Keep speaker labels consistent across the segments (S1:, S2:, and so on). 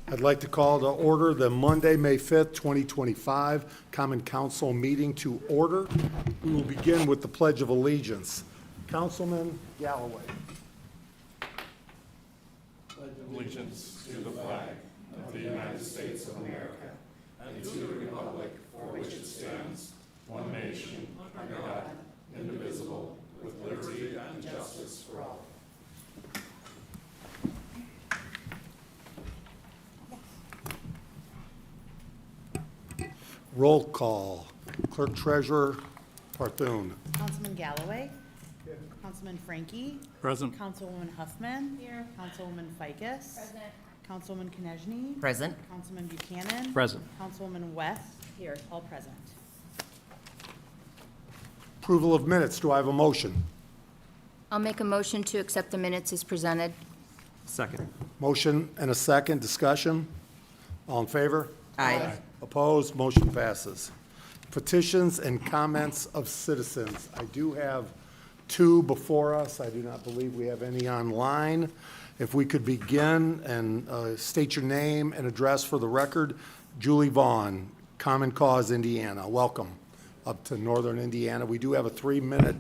S1: I'd like to call to order the Monday, May 5th, 2025 Common Council meeting to order. We will begin with the Pledge of Allegiance. Councilman Galloway.
S2: Allegiance to the flag of the United States of America and to the republic for which it stands, one nation, under God, indivisible, with liberty and justice for all.
S1: Roll call. Clerk Treasurer Parthun.
S3: Councilman Galloway. Here. Councilman Frankie.
S2: Present.
S3: Councilwoman Huffman. Here. Councilwoman Ficus. Present. Councilwoman Konechny.
S4: Present.
S3: Councilman Buchanan.
S2: Present.
S3: Councilwoman West. Here. All present.
S1: Approval of minutes. Do I have a motion?
S4: I'll make a motion to accept the minutes as presented.
S2: Second.
S1: Motion and a second. Discussion. All in favor?
S4: Aye.
S1: Opposed? Motion passes. Petitions and comments of citizens. I do have two before us. I do not believe we have any online. If we could begin and state your name and address for the record. Julie Vaughn, Common Cause, Indiana. Welcome up to Northern Indiana. We do have a 3-minute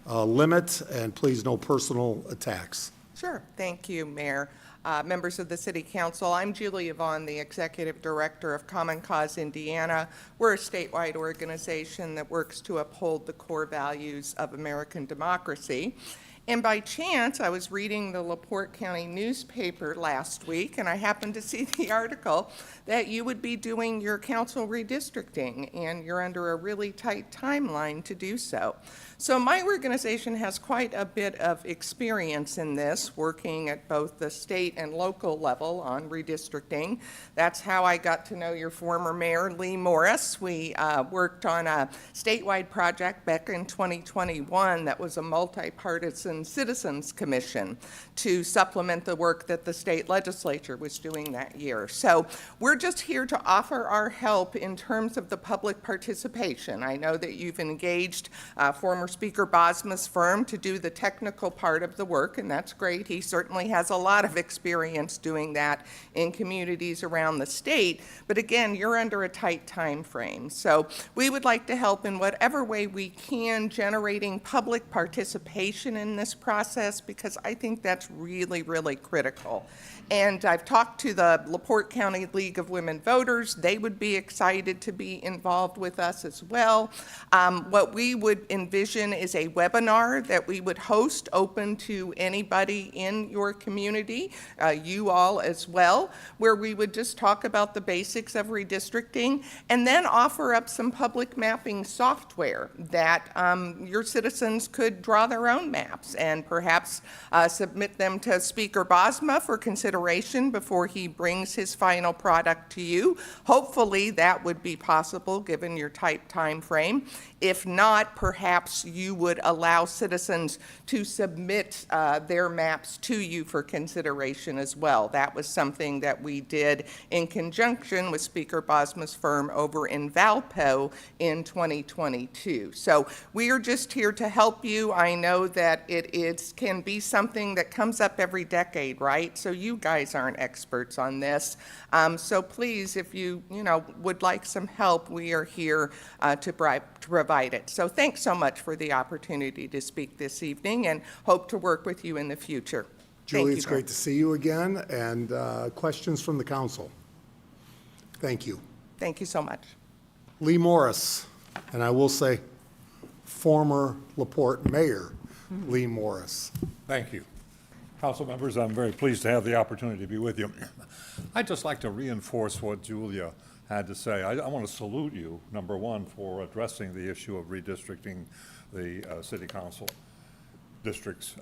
S1: limit, and please no personal attacks.
S5: Sure. Thank you, Mayor. Members of the City Council, I'm Julia Vaughn, the Executive Director of Common Cause Indiana. We're a statewide organization that works to uphold the core values of American democracy. And by chance, I was reading the LaPorte County newspaper last week, and I happened to see the article that you would be doing your council redistricting, and you're under a really tight timeline to do so. So my organization has quite a bit of experience in this, working at both the state and local level on redistricting. That's how I got to know your former mayor, Lee Morris. We worked on a statewide project back in 2021 that was a multi-partisan citizens commission to supplement the work that the state legislature was doing that year. So we're just here to offer our help in terms of the public participation. I know that you've engaged former Speaker Bosma's firm to do the technical part of the work, and that's great. He certainly has a lot of experience doing that in communities around the state. But again, you're under a tight time frame. So we would like to help in whatever way we can, generating public participation in this process, because I think that's really, really critical. And I've talked to the LaPorte County League of Women Voters. They would be excited to be involved with us as well. What we would envision is a webinar that we would host open to anybody in your community, you all as well, where we would just talk about the basics of redistricting and then offer up some public mapping software that your citizens could draw their own maps and perhaps submit them to Speaker Bosma for consideration before he brings his final product to you. Hopefully that would be possible given your tight time frame. If not, perhaps you would allow citizens to submit their maps to you for consideration as well. That was something that we did in conjunction with Speaker Bosma's firm over in Valpo in 2022. So we are just here to help you. I know that it can be something that comes up every decade, right? So you guys aren't experts on this. So please, if you would like some help, we are here to provide it. So thanks so much for the opportunity to speak this evening, and hope to work with you in the future.
S1: Julie, it's great to see you again. And questions from the council? Thank you.
S5: Thank you so much.
S1: Lee Morris, and I will say former LaPorte Mayor Lee Morris.
S2: Thank you. Council members, I'm very pleased to have the opportunity to be with you. I'd just like to reinforce what Julia had to say. I want to salute you, number one, for addressing the issue of redistricting the city council districts.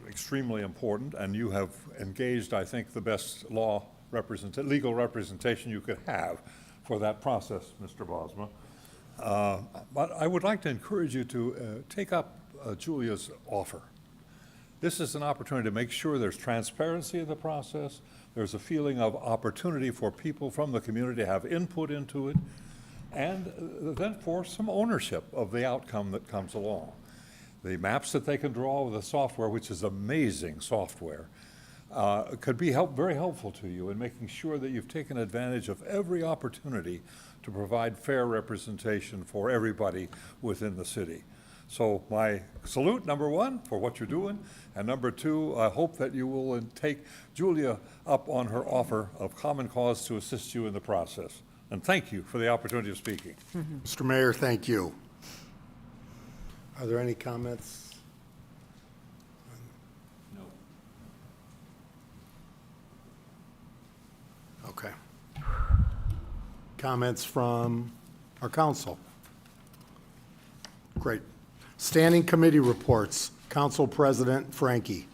S2: Extremely important, and you have engaged, I think, the best legal representation you could have for that process, Mr. Bosma. But I would like to encourage you to take up Julia's offer. This is an opportunity to make sure there's transparency in the process. There's a feeling of opportunity for people from the community to have input into it, and then for some ownership of the outcome that comes along. The maps that they can draw with the software, which is amazing software, could be very helpful to you in making sure that you've taken advantage of every opportunity to provide fair representation for everybody within the city. So my salute, number one, for what you're doing, and number two, I hope that you will take Julia up on her offer of Common Cause to assist you in the process. And thank you for the opportunity of speaking.
S1: Mr. Mayor, thank you. Are there any comments?
S2: No.
S1: Okay. Comments from our council? Great. Standing committee reports. Council President Frankie.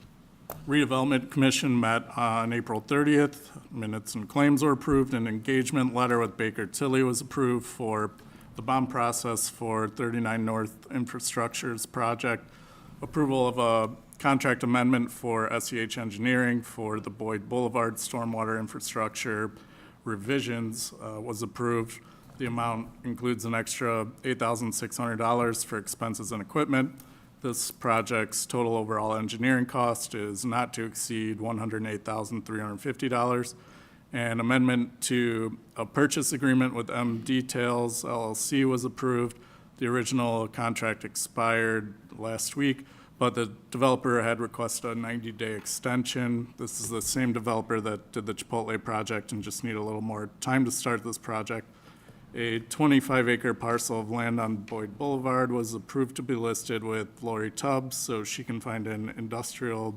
S6: Redevelopment Commission met on April 30th. Minutes and claims were approved. An engagement letter with Baker Tilly was approved for the bond process for 39 North Infrastructure's project. Approval of a contract amendment for SEH Engineering for the Boyd Boulevard Stormwater Infrastructure revisions was approved. The amount includes an extra $8,600 for expenses and equipment. This project's total overall engineering cost is not to exceed $108,350. An amendment to a purchase agreement with M Details LLC was approved. The original contract expired last week, but the developer had requested a 90-day extension. This is the same developer that did the Chipotle project and just need a little more time to start this project. A 25-acre parcel of land on Boyd Boulevard was approved to be listed with Lori Tubbs, so she can find an industrial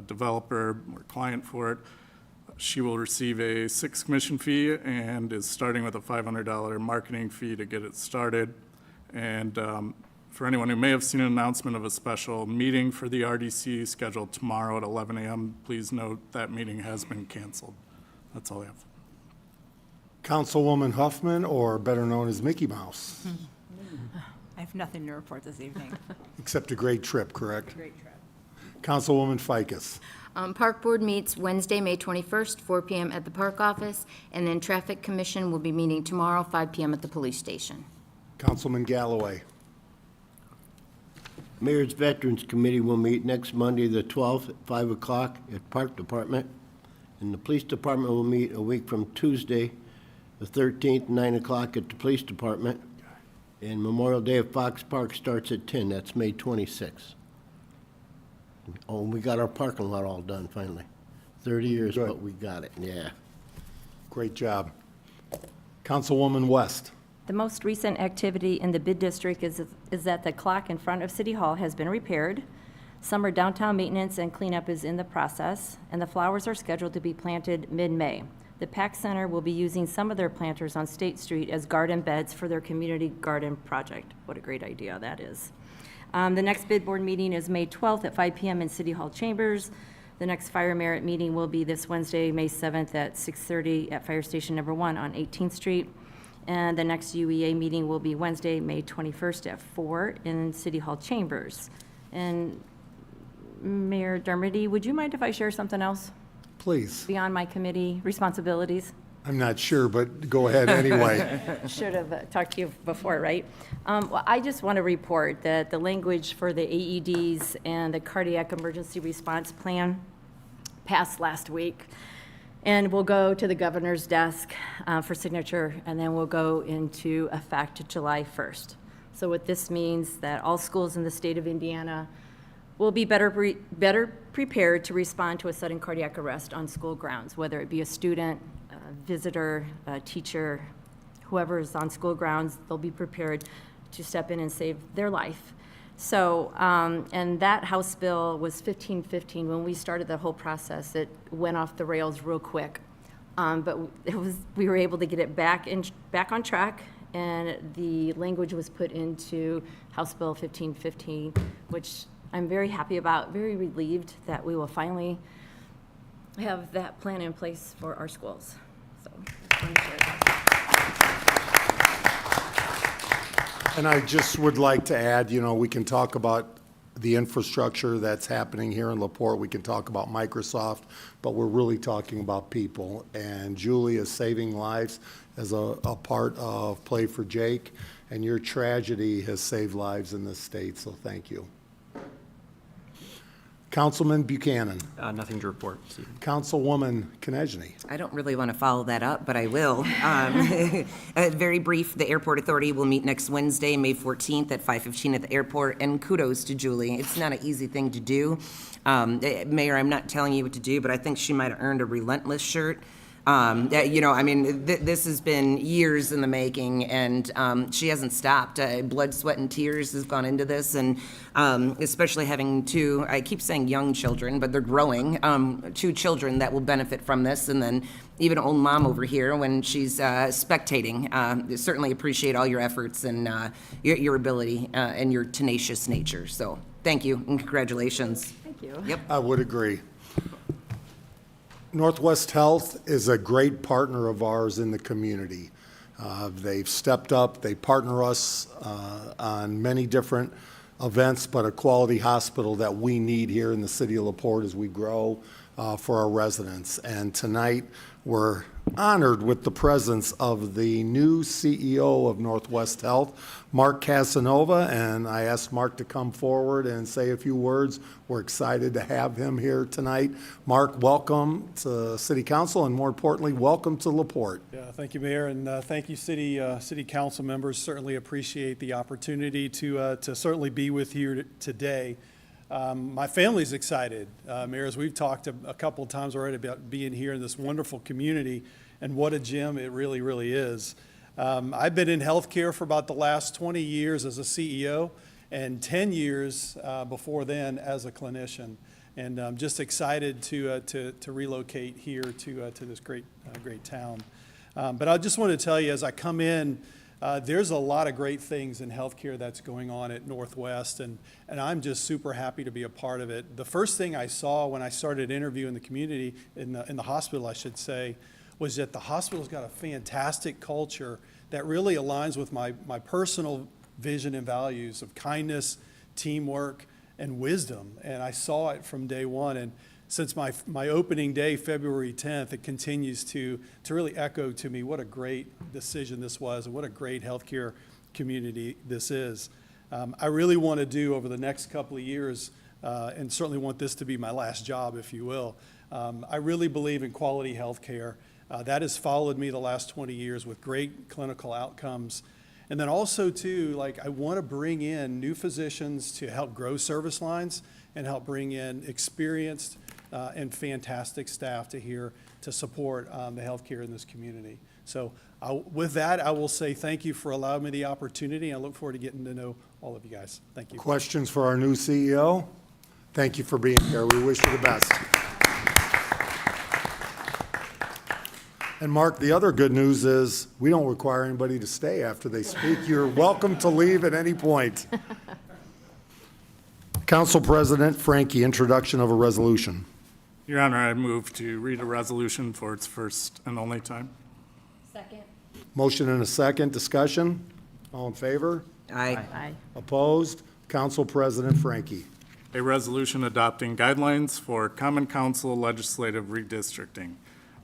S6: developer or client for it. She will receive a 6 commission fee and is starting with a $500 marketing fee to get it started. And for anyone who may have seen an announcement of a special meeting for the RDC scheduled tomorrow at 11 a.m., please note that meeting has been canceled. That's all I have.
S1: Councilwoman Huffman, or better known as Mickey Mouse,
S7: I have nothing to report this evening.
S1: except a great trip, correct?
S7: Great trip.
S1: Councilwoman Ficus.
S4: Park Board meets Wednesday, May 21st, 4 p.m. at the Park Office, and then Traffic Commission will be meeting tomorrow, 5 p.m. at the Police Station.
S1: Councilman Galloway.
S8: Mayor's Veterans Committee will meet next Monday, the 12th, at 5 o'clock at Park Department. And the Police Department will meet a week from Tuesday, the 13th, 9 o'clock at the Police Department. And Memorial Day at Fox Park starts at 10. That's May 26th. Oh, we got our parking lot all done finally. 30 years,
S1: Good.
S8: but we got it, yeah.
S1: Great job. Councilwoman West.
S9: The most recent activity in the bid district is that the clock in front of City Hall has been repaired. Summer downtown maintenance and cleanup is in the process, and the flowers are scheduled to be planted mid-May. The PAC Center will be using some of their planters on State Street as garden beds for their community garden project. What a great idea that is. The next bid board meeting is May 12th at 5 p.m. in City Hall Chambers. The next fire merit meeting will be this Wednesday, May 7th at 6:30 at Fire Station Number 1 on 18th Street. And the next UEA meeting will be Wednesday, May 21st at 4 in City Hall Chambers. And Mayor Dermody, would you mind if I share something else
S1: Please.
S9: beyond my committee responsibilities?
S1: I'm not sure, but go ahead anyway.
S9: Should have talked to you before, right? Well, I just want to report that the language for the AEDs and the cardiac emergency response plan passed last week. And we'll go to the governor's desk for signature, and then we'll go into effect July 1st. So what this means that all schools in the state of Indiana will be better prepared to respond to a sudden cardiac arrest on school grounds, whether it be a student, a visitor, a teacher, whoever is on school grounds, they'll be prepared to step in and save their life. So, and that House bill was 1515. When we started the whole process, it went off the rails real quick. But we were able to get it back on track, and the language was put into House Bill 1515, which I'm very happy about, very relieved that we will finally have that plan in place for our schools. So, I wanted to share that.
S1: And I just would like to add, we can talk about the infrastructure that's happening here in LaPorte. We can talk about Microsoft, but we're really talking about people. And Julie is saving lives as a part of Play for Jake. And your tragedy has saved lives in this state, so thank you. Councilman Buchanan.
S10: Nothing to report this evening.
S1: Councilwoman Konechny.
S11: I don't really want to follow that up, but I will. Very brief, the Airport Authority will meet next Wednesday, May 14th at 5:15 at the airport, and kudos to Julie. It's not an easy thing to do. Mayor, I'm not telling you what to do, but I think she might have earned a relentless shirt. This has been years in the making, and she hasn't stopped. Blood, sweat, and tears has gone into this, and especially having two, I keep saying young children, but they're growing, two children that will benefit from this, and then even old mom over here when she's spectating. Certainly appreciate all your efforts and your ability and your tenacious nature. So thank you and congratulations.
S9: Thank you.
S11: Yep.
S1: I would agree. Northwest Health is a great partner of ours in the community. They've stepped up, they partner us on many different events, but a quality hospital that we need here in the city of LaPorte as we grow for our residents. And tonight, we're honored with the presence of the new CEO of Northwest Health, Mark Casanova, and I asked Mark to come forward and say a few words. We're excited to have him here tonight. Mark, welcome to City Council, and more importantly, welcome to LaPorte.
S12: Yeah, thank you, Mayor, and thank you, City Council members. Certainly appreciate the opportunity to certainly be with you today. My family's excited, Mayor, as we've talked a couple of times already about being here in this wonderful community, and what a gem it really, really is. I've been in healthcare for about the last 20 years as a CEO, and 10 years before then as a clinician. And I'm just excited to relocate here to this great town. But I just want to tell you, as I come in, there's a lot of great things in healthcare that's going on at Northwest, and I'm just super happy to be a part of it. The first thing I saw when I started interviewing the community, in the hospital, I should say, was that the hospital's got a fantastic culture that really aligns with my personal vision and values of kindness, teamwork, and wisdom. And I saw it from day one. And since my opening day, February 10th, it continues to really echo to me what a great decision this was and what a great healthcare community this is. I really want to do over the next couple of years, and certainly want this to be my last job, if you will. I really believe in quality healthcare. That has followed me the last 20 years with great clinical outcomes. And then also, too, I want to bring in new physicians to help grow service lines and help bring in experienced and fantastic staff to support the healthcare in this community. So with that, I will say thank you for allowing me the opportunity. I look forward to getting to know all of you guys. Thank you.
S1: Questions for our new CEO? Thank you for being here. We wish you the best. And Mark, the other good news is we don't require anybody to stay after they speak. You're welcome to leave at any point. Council President Frankie, introduction of a resolution.
S6: Your Honor, I move to read a resolution for its first and only time.
S4: Second.
S1: Motion and a second. Discussion? All in favor?
S11: Aye.
S9: Aye.
S1: Opposed? Council President Frankie.
S6: A resolution adopting guidelines for Common Council legislative redistricting.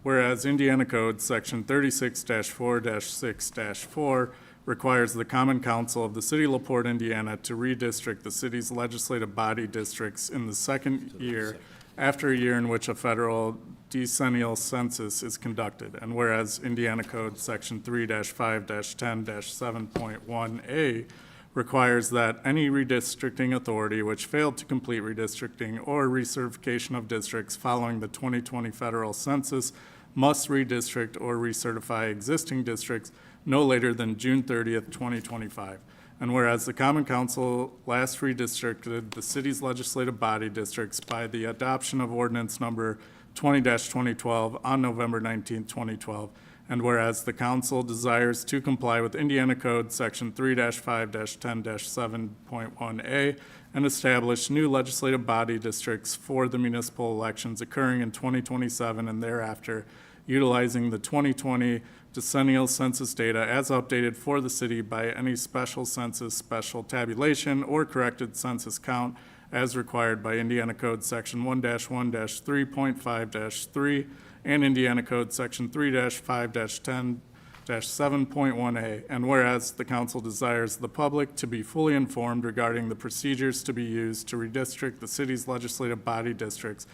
S6: Whereas Indiana Code Section 36-4-6-4 requires the Common Council of the City of LaPorte, Indiana to redistrict the city's legislative body districts in the second year after a year in which a federal decennial census is conducted. And whereas Indiana Code Section 3-5-10-7.1A requires that any redistricting authority which failed to complete redistricting or recertification of districts following the 2020 federal census must redistrict or recertify existing districts no later than June 30th, 2025. And whereas the Common Council last redistricted the city's legislative body districts by the adoption of ordinance number 20-2012 on November 19th, 2012, and whereas the council desires to comply with Indiana Code Section 3-5-10-7.1A and establish new legislative body districts for the municipal elections occurring in 2027 and thereafter, utilizing the 2020 decennial census data as updated for the city by any special census, special tabulation, or corrected census count as required by Indiana Code Section 1-1-3.5-3 and Indiana Code Section 3-5-10 7.1A, and whereas the council desires the public to be fully informed regarding the procedures to be used to redistrict the city's legislative body districts,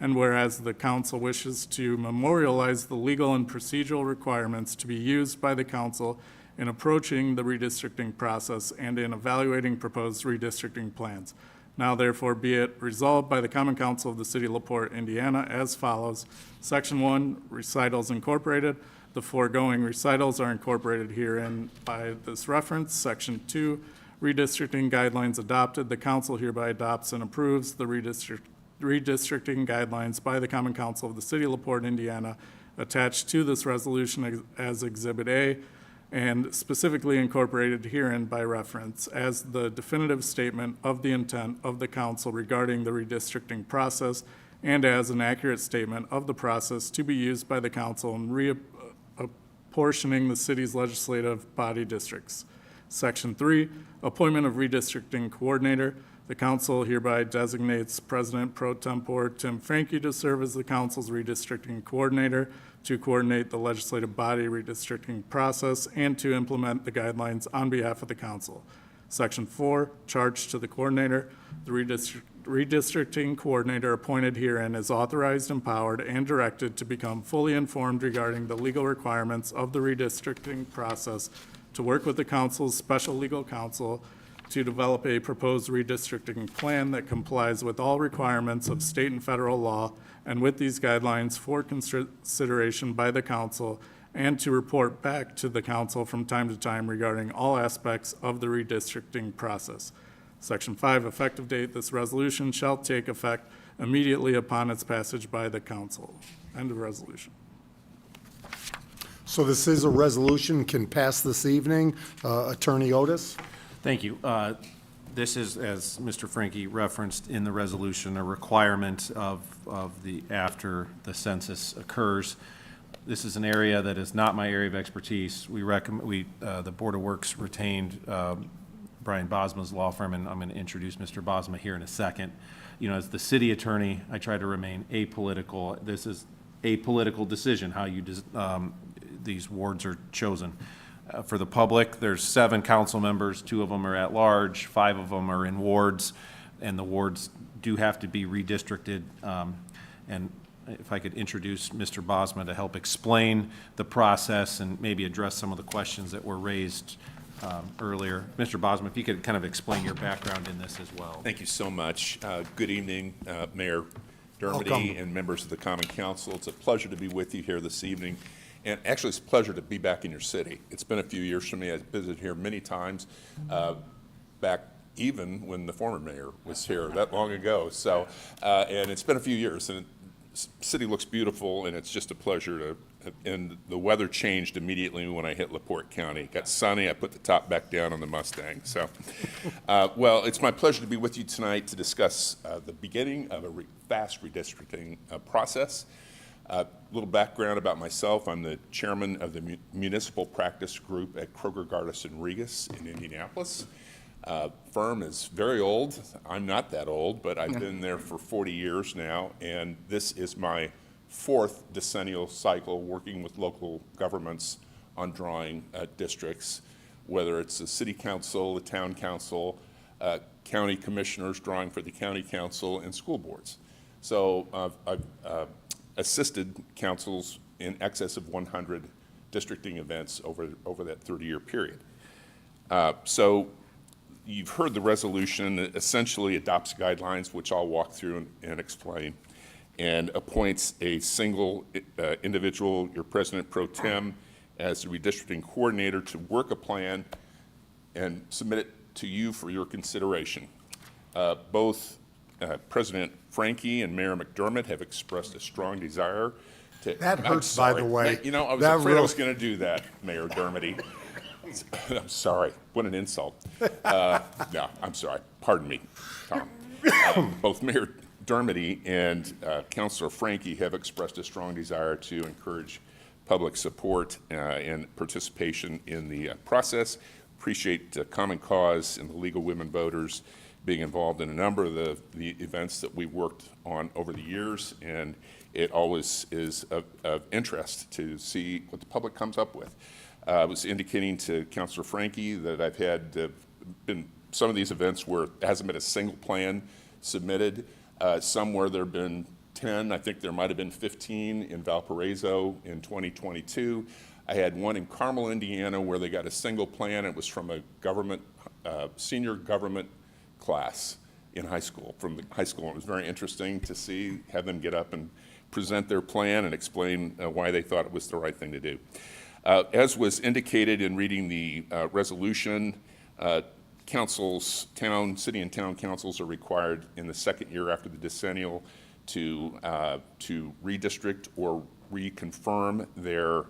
S6: and whereas the council wishes to memorialize the legal and procedural requirements to be used by the council in approaching the redistricting process and in evaluating proposed redistricting plans. Now therefore be it resolved by the Common Council of the City of LaPorte, Indiana as follows. Section 1, Recitals Incorporated. The foregoing recitals are incorporated herein by this reference. Section 2, Redistricting Guidelines Adopted. The council hereby adopts and approves the redistricting guidelines by the Common Council of the City of LaPorte, Indiana, attached to this resolution as Exhibit A, and specifically incorporated herein by reference as the definitive statement of the intent of the council regarding the redistricting process and as an accurate statement of the process to be used by the council in reapportioning the city's legislative body districts. Section 3, Appointment of Redistricting Coordinator. The council hereby designates President Pro Tempore Tim Frankie to serve as the council's redistricting coordinator, to coordinate the legislative body redistricting process, and to implement the guidelines on behalf of the council. Section 4, Charge to the coordinator. The redistricting coordinator appointed herein is authorized, empowered, and directed to become fully informed regarding the legal requirements of the redistricting process, to work with the council's special legal counsel to develop a proposed redistricting plan that complies with all requirements of state and federal law and with these guidelines for consideration by the council, and to report back to the council from time to time regarding all aspects of the redistricting process. Section 5, Effective Date. This resolution shall take effect immediately upon its passage by the council. End of resolution.
S1: So this is a resolution, can pass this evening. Attorney Otis?
S10: Thank you. This is, as Mr. Frankie referenced in the resolution, a requirement of the, after the census occurs. This is an area that is not my area of expertise. We recommend, the Board of Works retained Brian Bosma's law firm, and I'm going to introduce Mr. Bosma here in a second. You know, as the city attorney, I try to remain apolitical. This is a political decision, how you these wards are chosen. For the public, there's 7 council members, 2 of them are at large, 5 of them are in wards, and the wards do have to be redistricted. And if I could introduce Mr. Bosma to help explain the process and maybe address some of the questions that were raised earlier. Mr. Bosma, if you could kind of explain your background in this as well.
S13: Thank you so much. Good evening, Mayor Dermody
S1: Welcome.
S13: and members of the Common Council. It's a pleasure to be with you here this evening. And actually, it's a pleasure to be back in your city. It's been a few years for me. I've visited here many times, back even when the former mayor was here that long ago. So, and it's been a few years, and the city looks beautiful, and it's just a pleasure to, and the weather changed immediately when I hit LaPorte County. It got sunny. I put the top back down on the Mustang. So, well, it's my pleasure to be with you tonight to discuss the beginning of a fast redistricting process. A little background about myself. I'm the chairman of the Municipal Practice Group at Kroger, Gardis, and Regas in Indianapolis. Firm is very old. I'm not that old, but I've been there for 40 years now, and this is my 4th decennial cycle working with local governments on drawing districts, whether it's the city council, the town council, county commissioners drawing for the county council, and school boards. So I've assisted councils in excess of 100 districting events over that 30-year period. So you've heard the resolution that essentially adopts guidelines, which I'll walk through and explain, and appoints a single individual, your President Pro Tem, as the redistricting coordinator to work a plan and submit it to you for your consideration. Both President Frankie and Mayor McDermott have expressed a strong desire to...
S1: That hurts, by the way.
S13: You know, I was
S1: That
S13: afraid I was
S1: really-
S13: going to do that, Mayor Dermody. I'm sorry. What an insult. No, I'm sorry. Pardon me, Tom. Both Mayor Dermody and Councilor Frankie have expressed a strong desire to encourage public support and participation in the process. Appreciate Common Cause and the League of Women Voters being involved in a number of the events that we worked on over the years, and it always is of interest to see what the public comes up with. I was indicating to Councilor Frankie that I've had been some of these events where there hasn't been a single plan submitted. Some where there have been 10, I think there might have been 15 in Valparaiso in 2022. I had one in Carmel, Indiana, where they got a single plan. It was from a government, senior government class in high school, from the high school. It was very interesting to see, have them get up and present their plan and explain why they thought it was the right thing to do. As was indicated in reading the resolution, councils, city and town councils are required in the second year after the decennial to redistrict or reconfirm their,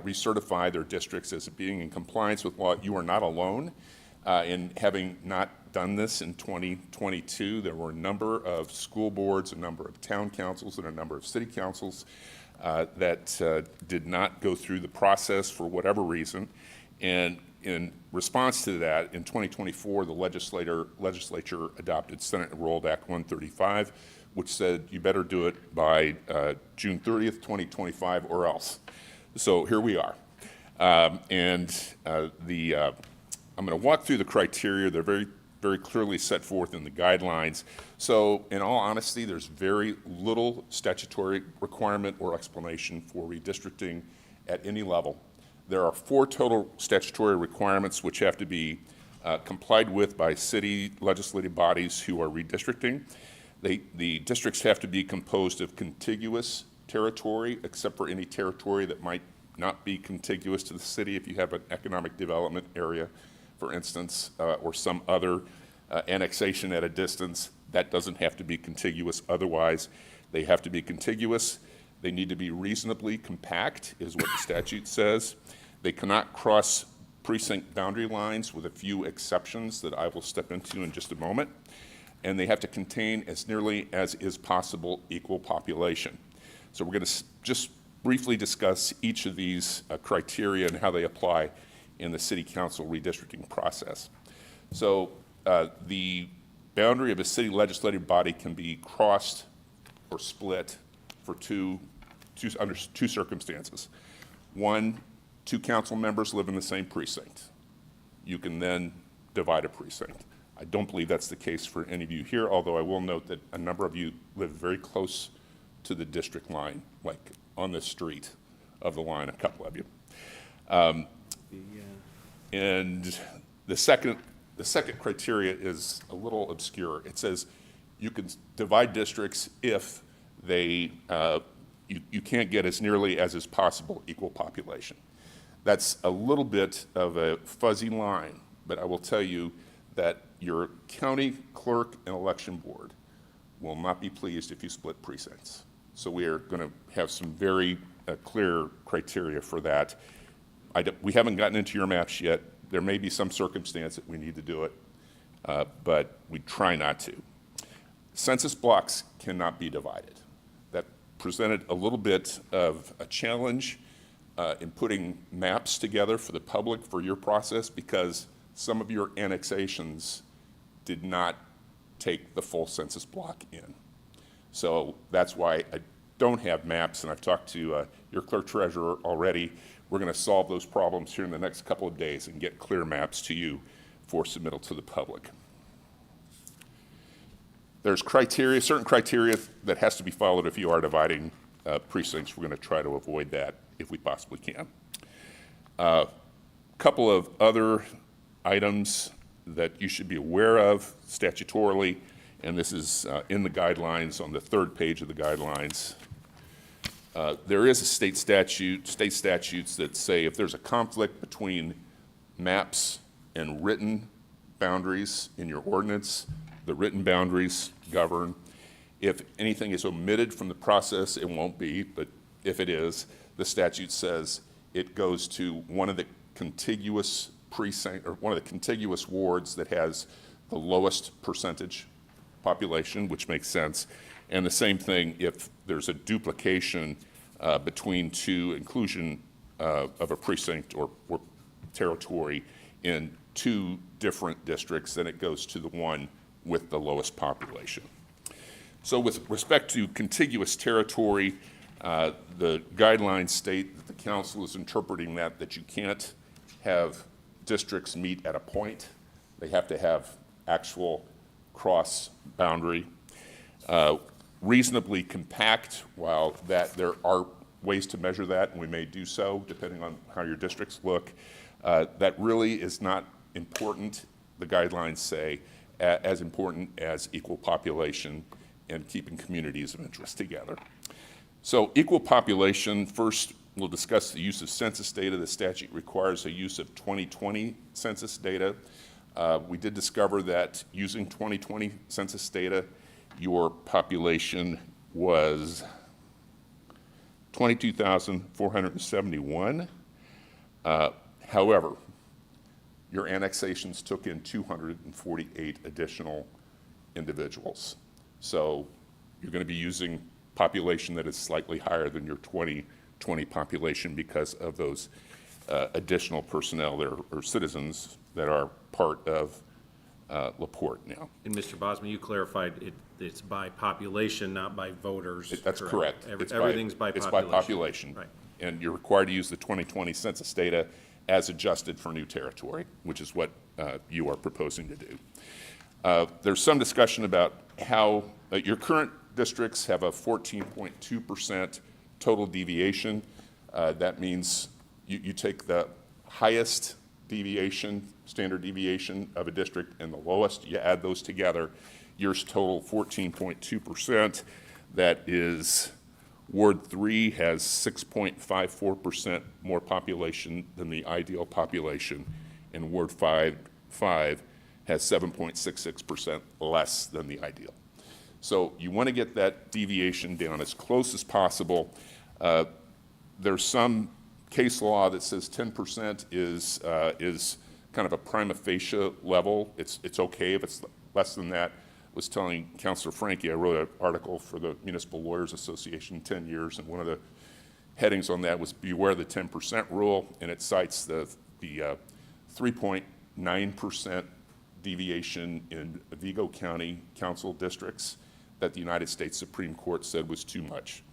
S13: recertify their districts as being in compliance with law. You are not alone in having not done this in 2022. There were a number of school boards, a number of town councils, and a number of city councils that did not go through the process for whatever reason. And in response to that, in 2024, the legislature adopted Senate Enrolled Act 135, which said you better do it by June 30th, 2025, or else. So here we are. I'm going to walk through the criteria. They're very, very clearly set forth in the guidelines. So in all honesty, there's very little statutory requirement or explanation for redistricting at any level. There are 4 total statutory requirements which have to be complied with by city legislative bodies who are redistricting. The districts have to be composed of contiguous territory, except for any territory that might not be contiguous to the city. If you have an economic development area, for instance, or some other annexation at a distance, that doesn't have to be contiguous. Otherwise, they have to be contiguous. They need to be reasonably compact, is what the statute says. They cannot cross precinct boundary lines, with a few exceptions that I will step into in just a moment. And they have to contain, as nearly as is possible, equal population. So we're going to just briefly discuss each of these criteria and how they apply in the city council redistricting process. So the boundary of a city legislative body can be crossed or split for under two circumstances. One, 2 council members live in the same precinct. You can then divide a precinct. I don't believe that's the case for any of you here, although I will note that a number of you live very close to the district line, like on the street of the line, a couple of you. And the second criteria is a little obscure. It says you can divide districts if they, you can't get as nearly as is possible equal population. That's a little bit of a fuzzy line, but I will tell you that your county clerk and election board will not be pleased if you split precincts. So we are going to have some very clear criteria for that. We haven't gotten into your maps yet. There may be some circumstance that we need to do it, but we try not to. Census blocks cannot be divided. That presented a little bit of a challenge in putting maps together for the public for your process, because some of your annexations did not take the full census block in. So that's why I don't have maps, and I've talked to your clerk treasurer already. We're going to solve those problems here in the next couple of days and get clear maps to you for submittal to the public. There's criteria, certain criteria that has to be followed if you are dividing precincts. We're going to try to avoid that if we possibly can. A couple of other items that you should be aware of statutorily, and this is in the guidelines on the 3rd page of the guidelines. There is a state statutes that say if there's a conflict between maps and written boundaries in your ordinance, the written boundaries govern. If anything is omitted from the process, it won't be, but if it is, the statute says it goes to one of the contiguous precinct, or one of the contiguous wards that has the lowest percentage population, which makes sense. And the same thing if there's a duplication between 2, inclusion of a precinct or territory in 2 different districts, then it goes to the one with the lowest population. So with respect to contiguous territory, The guidelines state that the council is interpreting that you can't have districts meet at a point. They have to have actual cross boundary. Reasonably compact, while there are ways to measure that, and we may do so depending on how your districts look, that really is not important, the guidelines say, as important as equal population and keeping communities of interest together. So equal population, first we'll discuss the use of census data. The statute requires a use of 2020 census data. We did discover that using 2020 census data, your population was 22,471. However, your annexations took in 248 additional individuals. So you're going to be using population that is slightly higher than your 2020 population because of those additional personnel there, or citizens that are part of LaPorte now.
S10: And Mr. Bosma, you clarified it's by population, not by voters.
S13: That's correct.
S10: Everything's by population.
S13: It's by population.
S10: Right.
S13: And you're required to use the 2020 census data as adjusted for new territory, which is what you are proposing to do. There's some discussion about how your current districts have a 14.2% total deviation. That means you take the highest deviation, standard deviation of a district, and the lowest, you add those together, yours total 14.2%. That is, Ward 3 has 6.54% more population than the ideal population, and Ward 5 has 7.66% less than the ideal. So you want to get that deviation down as close as possible. There's some case law that says 10% is kind of a prima facie level. It's okay if it's less than that. I was telling Councilor Frankie, I wrote an article for the Municipal Lawyers Association 10 years, and one of the headings on that was beware the 10% rule, and it cites the 3.9% deviation in Vigo County Council districts that the United States Supreme Court said was too much.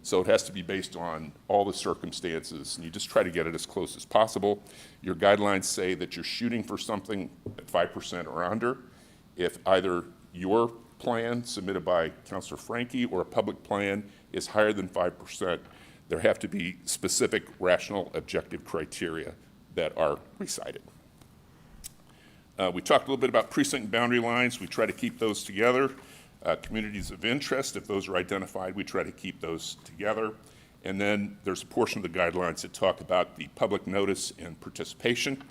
S13: So it has to be based on all the circumstances, and you just try to get it as close as possible. Your guidelines say that you're shooting for something at 5% or under. If either your plan submitted by Councilor Frankie or a public plan is higher than 5%, there have to be specific rational objective criteria that are recited. We talked a little bit about precinct boundary lines. We try to keep those together. Communities of interest, if those are identified, we try to keep those together. And then there's a portion of the guidelines that talk about the public notice and participation.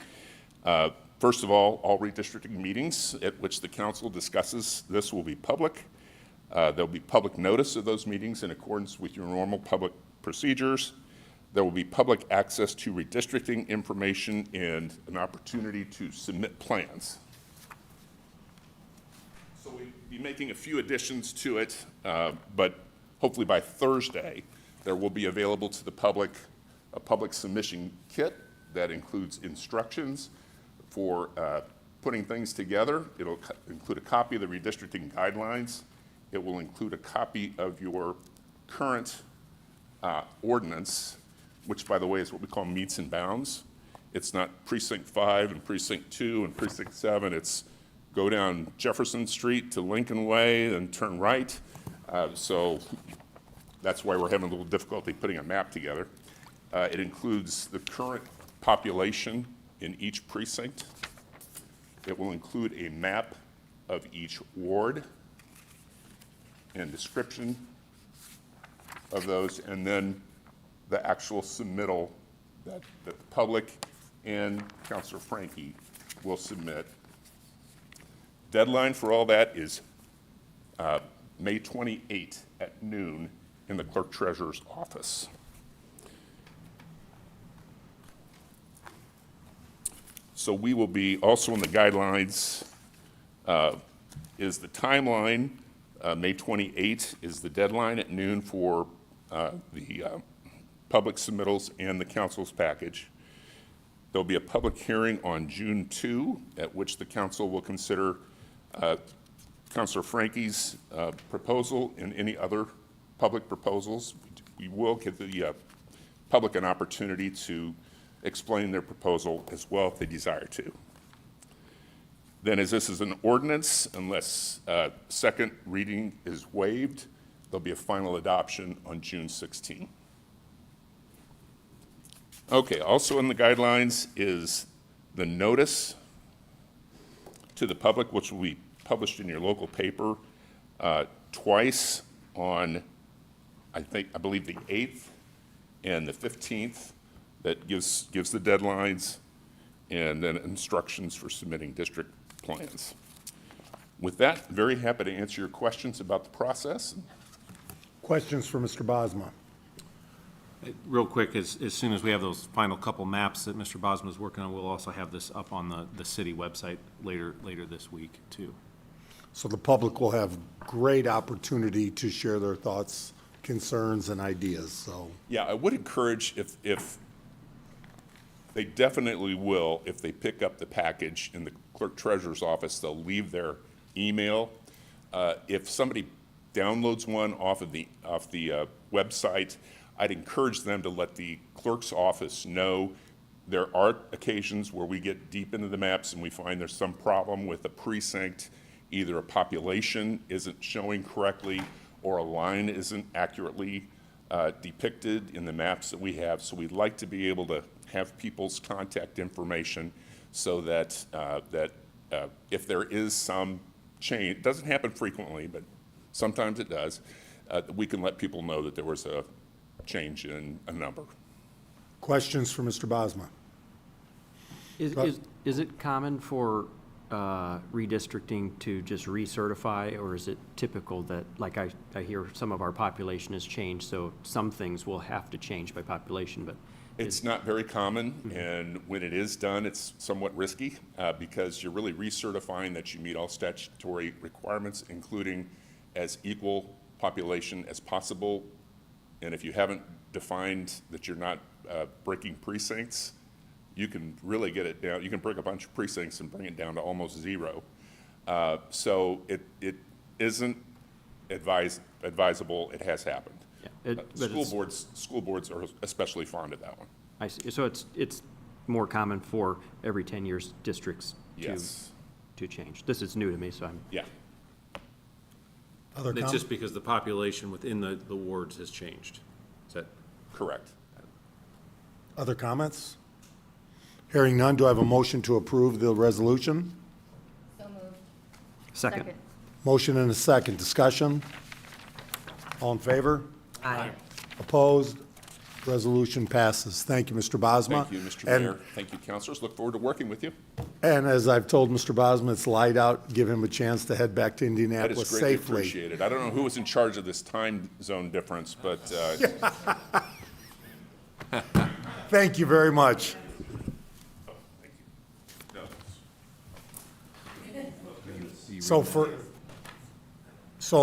S13: First of all redistricting meetings at which the council discusses this will be public. There'll be public notice of those meetings in accordance with your normal public procedures. There will be public access to redistricting information and an opportunity to submit plans. So we'll be making a few additions to it, but hopefully by Thursday, there will be available to the public a public submission kit that includes instructions for putting things together. It'll include a copy of the redistricting guidelines. It will include a copy of your current ordinance, which, by the way, is what we call meets and bounds. It's not precinct 5 and precinct 2 and precinct 7. It's go down Jefferson Street to Lincoln Way and turn right. So that's why we're having a little difficulty putting a map together. It includes the current population in each precinct. It will include a map of each ward and description of those, and then the actual submittal that the public and Councilor Frankie will submit. Deadline for all that is May 28 at noon in the clerk treasurer's office. So we will be also in the guidelines is the timeline. May 28 is the deadline at noon for the public submittals and the council's package. There'll be a public hearing on June 2, at which the council will consider Councilor Frankie's proposal and any other public proposals. we will give the public an opportunity to explain their proposal as well if they desire to. Then, as this is an ordinance, unless second reading is waived, there'll be a final adoption on June 16. Okay, also in the guidelines is the notice to the public, which will be published in your local paper twice on, I believe the 8th and the 15th, that gives the deadlines and then instructions for submitting district plans. With that, very happy to answer your questions about the process.
S1: Questions for Mr. Bosma?
S10: Real quick, as soon as we have those final couple maps that Mr. Bosma is working on, we'll also have this up on the city website later this week, too.
S1: So the public will have great opportunity to share their thoughts, concerns, and ideas, so.
S13: Yeah, I would encourage, if they definitely will, if they pick up the package in the clerk treasurer's office, they'll leave their email. If somebody downloads one off the website, I'd encourage them to let the clerk's office know. There are occasions where we get deep into the maps and we find there's some problem with a precinct, either a population isn't showing correctly or a line isn't accurately depicted in the maps that we have. So we'd like to be able to have people's contact information so that if there is some change, it doesn't happen frequently, but sometimes it does, we can let people know that there was a change in a number.
S1: Questions for Mr. Bosma?
S14: Is it common for redistricting to just recertify, or is it typical that, like I hear some of our population has changed, so some things will have to change by population, but
S13: it's not very common, and when it is done, it's somewhat risky because you're really recertifying that you meet all statutory requirements, including as equal population as possible. And if you haven't defined that you're not breaking precincts, you can really get it down. You can break a bunch of precincts and bring it down to almost zero. So it isn't advisable. It has happened.
S14: Yeah,
S13: School boards are especially fond of that one.
S14: I see. So it's more common for every 10 years districts
S13: Yes.
S14: to change. This is new to me, so I'm.
S13: Yeah.
S1: Other
S10: It's
S1: comments?
S10: just because the population within the wards has changed. Is that
S13: Correct.
S1: Other comments? Hearing none, do I have a motion to approve the resolution?
S14: Second.
S1: Motion and a second. Discussion? All in favor?
S11: Aye.
S1: Opposed? Resolution passes. Thank you, Mr. Bosma.
S13: Thank you, Mr.
S1: And-
S13: Mayor. Thank you, councilors. Look forward to working with you.
S1: And as I've told Mr. Bosma, it's light out. Give him a chance to head back to
S13: That
S1: Indianapolis
S13: is greatly
S1: safely.
S13: appreciated. I don't know who was in charge of this time zone difference, but
S1: Thank you very much. So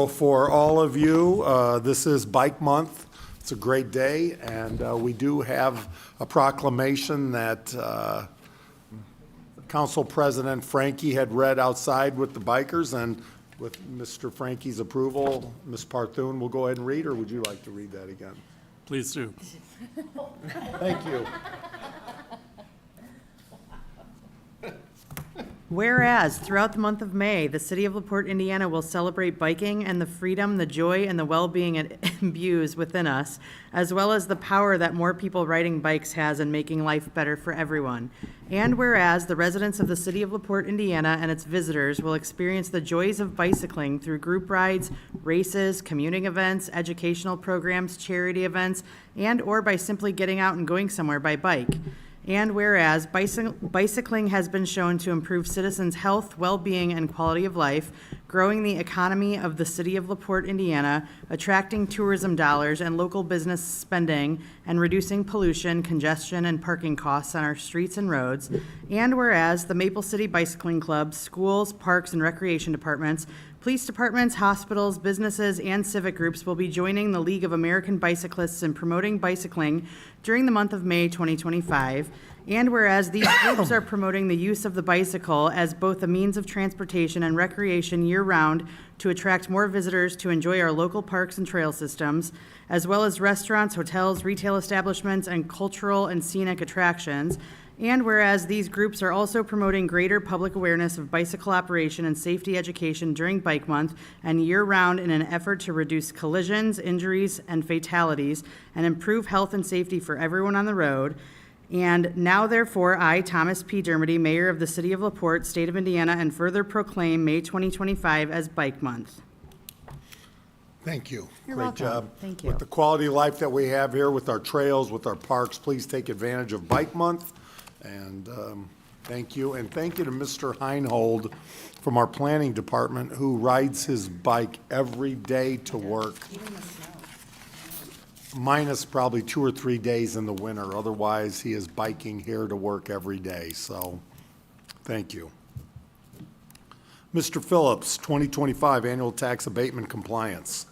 S1: for all of you, this is Bike Month. It's a great day, and we do have a proclamation that Council President Frankie had read outside with the bikers, and with Mr. Frankie's approval, Ms. Parthun will go ahead and read, or would you like to read that again?
S6: Please do.
S1: Thank you.
S3: Whereas throughout the month of May, the city of LaPorte, Indiana will celebrate biking and the freedom, the joy, and the well-being it imbues within us, as well as the power that more people riding bikes has in making life better for everyone. And whereas the residents of the city of LaPorte, Indiana, and its visitors will experience the joys of bicycling through group rides, races, commuting events, educational programs, charity events, and/or by simply getting out and going somewhere by bike. And whereas bicycling has been shown to improve citizens' health, well-being, and quality of life, growing the economy of the city of LaPorte, Indiana, attracting tourism dollars and local business spending, and reducing pollution, congestion, and parking costs on our streets and roads. And whereas the Maple City Bicycling Club, schools, parks, and recreation departments Police departments, hospitals, businesses, and civic groups will be joining the League of American Bicyclists in promoting bicycling during the month of May 2025. And whereas these groups are promoting the use of the bicycle as both a means of transportation and recreation year-round to attract more visitors to enjoy our local parks and trail systems, as well as restaurants, hotels, retail establishments, and cultural and scenic attractions. And whereas these groups are also promoting greater public awareness of bicycle operation and safety education during Bike Month and year-round in an effort to reduce collisions, injuries, and fatalities, and improve health and safety for everyone on the road. And now therefore, I, Thomas P. Dermody, Mayor of the City of LaPorte, State of Indiana, and further proclaim May 2025 as Bike Month.
S1: Thank you.
S3: You're
S1: Great
S3: welcome.
S1: job.
S3: Thank you.
S1: With the quality of life that we have here with our trails, with our parks, please take advantage of Bike Month. And thank you. And thank you to Mr. Heinhold from our planning department who rides his bike every day to work. Minus probably 2 or 3 days in the winter. Otherwise, he is biking here to work every day. So thank you. Mr. Phillips, 2025 Annual Tax Abatement Compliance.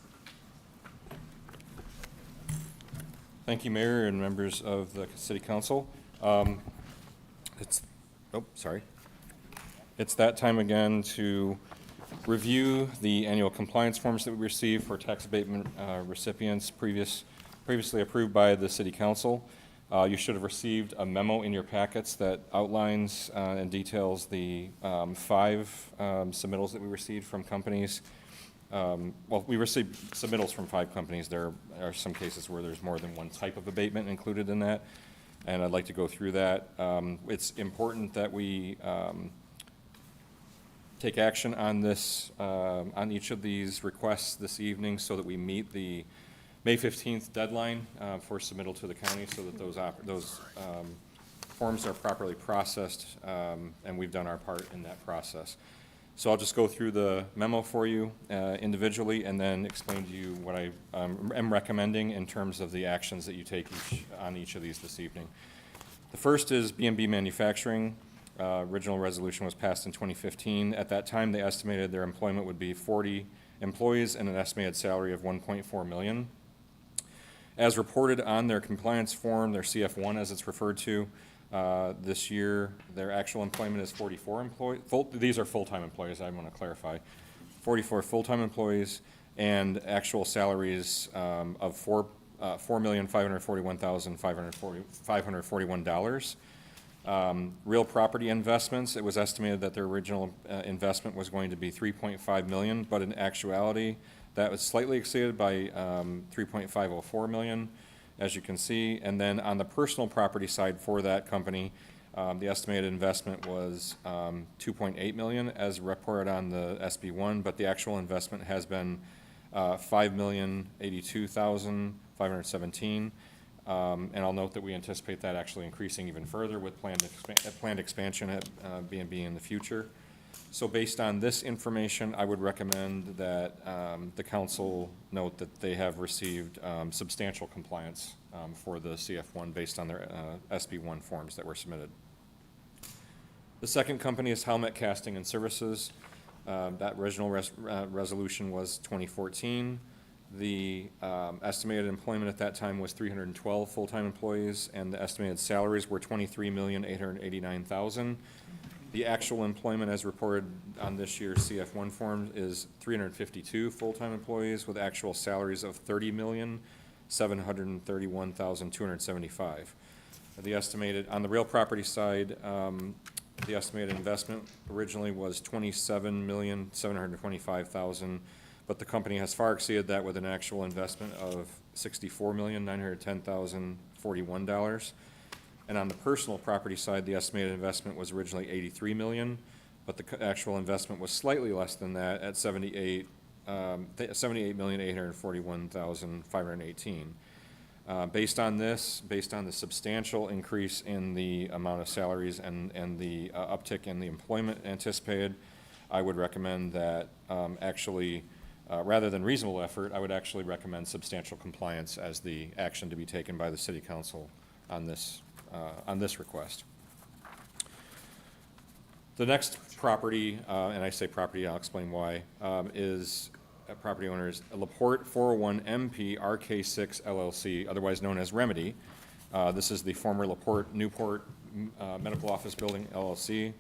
S15: Thank you, Mayor and members of the City Council. It's that time again to review the annual compliance forms that we receive for tax abatement recipients previously approved by the City Council. You should have received a memo in your packets that outlines and details the 5 submittals that we received from companies. Well, we received submittals from 5 companies. There are some cases where there's more than one type of abatement included in that, and I'd like to go through that. It's important that we take action on this, on each of these requests this evening so that we meet the May 15th deadline for submittal to the county so that those forms are properly processed, and we've done our part in that process. So I'll just go through the memo for you individually and then explain to you what I am recommending in terms of the actions that you take on each of these this evening. The first is B&B Manufacturing. Original resolution was passed in 2015. At that time, they estimated their employment would be 40 employees and an estimated salary of $1.4 million. As reported on their compliance form, their CF1 as it's referred to, this year, their actual employment is 44 employees. These are full-time employees, I want to clarify. 44 full-time employees and actual salaries of $4,541,541. Real property investments, it was estimated that their original investment was going to be $3.5 million, but in actuality, that was slightly exceeded by $3.504 million, as you can see. And then on the personal property side for that company, the estimated investment was $2.8 million as reported on the SB1, but the actual investment has been $5,082,517. And I'll note that we anticipate that actually increasing even further with planned expansion at B&B in the future. So based on this information, I would recommend that the council note that they have received substantial compliance for the CF1 based on their SB1 forms that were submitted. The second company is Helmet Casting and Services. That original resolution was 2014. The estimated employment at that time was 312 full-time employees, and the estimated salaries were $23,889,000. The actual employment as reported on this year's CF1 form is 352 full-time employees with actual salaries of $30,731,275. The estimated, on the real property side, the estimated investment originally was $27,725,000, but the company has far exceeded that with an actual investment of $64,910,041. And on the personal property side, the estimated investment was originally $83 million, but the actual investment was slightly less than that at $78,841,518. Based on this, based on the substantial increase in the amount of salaries and the uptick in the employment anticipated, I would recommend that rather than reasonable effort, I would actually recommend substantial compliance as the action to be taken by the City Council on this request. The next property, and I say property, I'll explain why, is property owners Laporte 401 MP RK6 LLC, otherwise known as Remedy. This is the former Laporte Newport Medical Office Building LLC.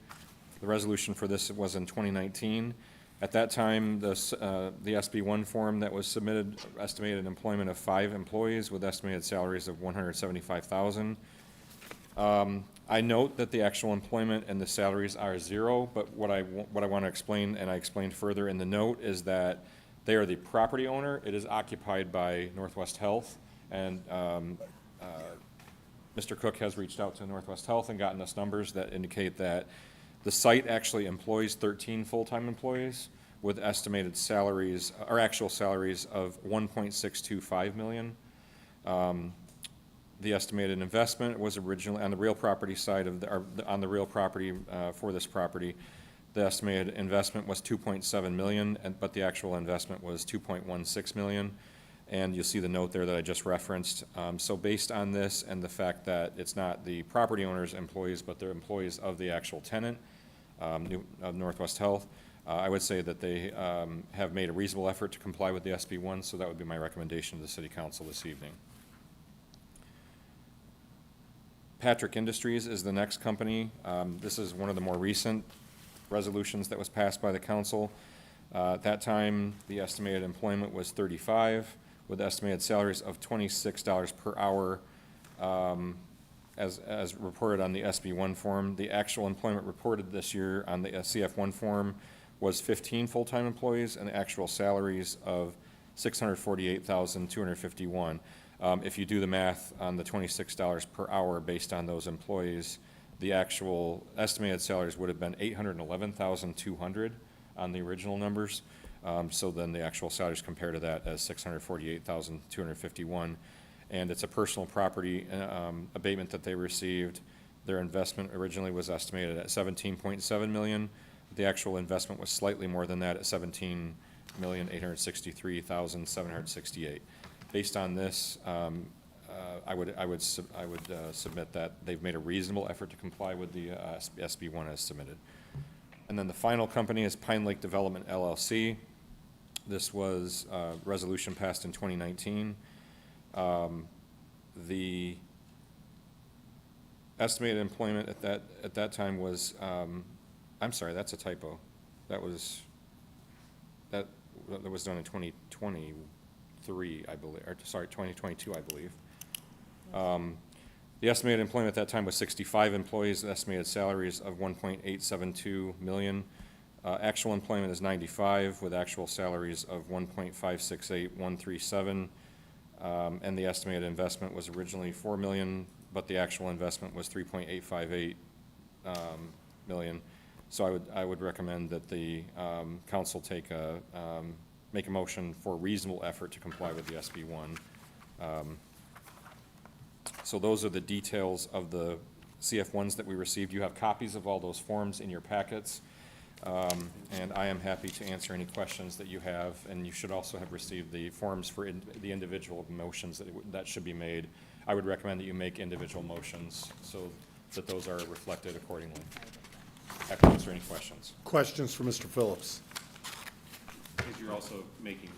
S15: The resolution for this was in 2019. At that time, the SB1 form that was submitted estimated employment of 5 employees with estimated salaries of $175,000. I note that the actual employment and the salaries are 0, but what I want to explain, and I explained further in the note, is that they are the property owner. It is occupied by Northwest Health, and Mr. Cook has reached out to Northwest Health and gotten us numbers that indicate that the site actually employs 13 full-time employees with estimated salaries, or actual salaries, of $1.625 million. The estimated investment was originally on the real property side of on the real property for this property. The estimated investment was $2.7 million, but the actual investment was $2.16 million. And you'll see the note there that I just referenced. So based on this and the fact that it's not the property owner's employees, but they're employees of the actual tenant of Northwest Health, I would say that they have made a reasonable effort to comply with the SB1. So that would be my recommendation to the City Council this evening. Patrick Industries is the next company. This is one of the more recent resolutions that was passed by the council. At that time, the estimated employment was 35, with estimated salaries of $26 per hour, as reported on the SB1 form. The actual employment reported this year on the CF1 form was 15 full-time employees and actual salaries of $648,251. If you do the math on the $26 per hour based on those employees, the actual estimated salaries would have been $811,200 on the original numbers. So then the actual salaries compare to that as $648,251. And it's a personal property abatement that they received. Their investment originally was estimated at $17.7 million. The actual investment was slightly more than that at $17,863,768. Based on this, I would submit that they've made a reasonable effort to comply with the SB1 as submitted. And then the final company is Pine Lake Development LLC. This was a resolution passed in 2019. The estimated employment at that time was, I'm sorry, that's a typo. That was done in 2023, I believe, or sorry, 2022, I believe. The estimated employment at that time was 65 employees, estimated salaries of $1.872 million. Actual employment is 95, with actual salaries of $1.568137. And the estimated investment was originally $4 million, but the actual investment was $3.858 million. So I would recommend that the council make a motion for reasonable effort to comply with the SB1. So those are the details of the CF1s that we received. You have copies of all those forms in your packets. And I am happy to answer any questions that you have. And you should also have received the forms for the individual motions that should be made. I would recommend that you make individual motions so that those are reflected accordingly. Happy to answer any questions.
S1: Questions for Mr. Phillips?
S10: Because you're also making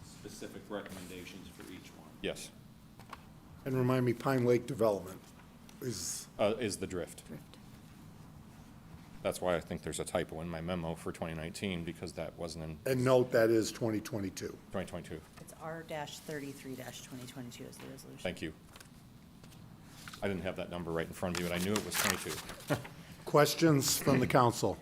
S10: specific recommendations for each one.
S15: Yes.
S1: And remind me, Pine Lake Development is
S15: the drift. That's why I think there's a typo in my memo for 2019, because that wasn't in
S1: and note that is 2022.
S15: 2022.
S7: It's R-33-2022 is the resolution.
S15: Thank you. I didn't have that number right in front of me, but I knew it was 22.
S1: Questions from the council?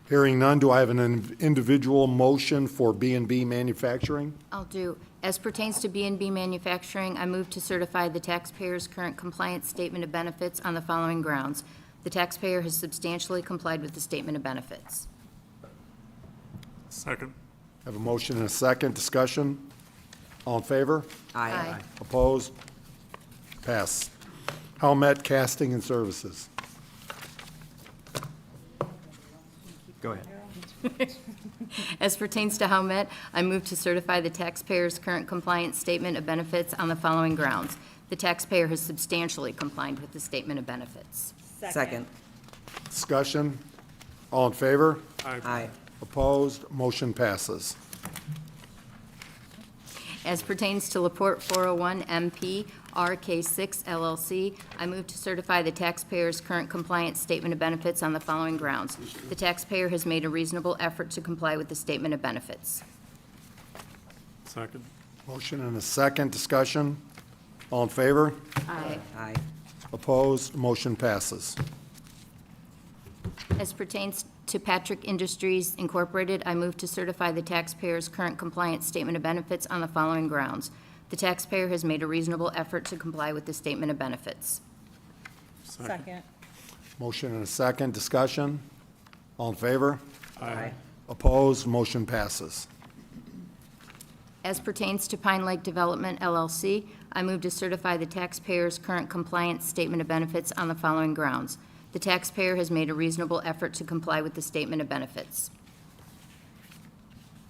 S1: Hearing none, do I have an individual motion for B&B Manufacturing?
S4: I'll do. As pertains to B&B Manufacturing, I move to certify the taxpayer's current compliance statement of benefits on the following grounds. The taxpayer has substantially complied with the statement of benefits.
S6: Second.
S1: I have a motion and a second. Discussion? All in favor?
S4: Aye.
S1: Opposed? Pass. Howmet Casting and Services.
S14: Go ahead.
S4: As pertains to Howmet, I move to certify the taxpayer's current compliance statement of benefits on the following grounds. The taxpayer has substantially complied with the statement of benefits.
S11: Second.
S1: Discussion? All in favor?
S11: Aye.
S1: Opposed? Motion passes.
S4: As pertains to Laporte 401 MP RK6 LLC, I move to certify the taxpayer's current compliance statement of benefits on the following grounds. The taxpayer has made a reasonable effort to comply with the statement of benefits.
S6: Second.
S1: Motion and a second. Discussion? All in favor?
S4: Aye.
S11: Aye.
S1: Opposed? Motion passes.
S4: As pertains to Patrick Industries Incorporated, I move to certify the taxpayer's current compliance statement of benefits on the following grounds. The taxpayer has made a reasonable effort to comply with the statement of benefits.
S7: Second.
S1: Motion and a second. Discussion? All in favor?
S11: Aye.
S1: Opposed? Motion passes.
S4: As pertains to Pine Lake Development LLC, I move to certify the taxpayer's current compliance statement of benefits on the following grounds. The taxpayer has made a reasonable effort to comply with the statement of benefits.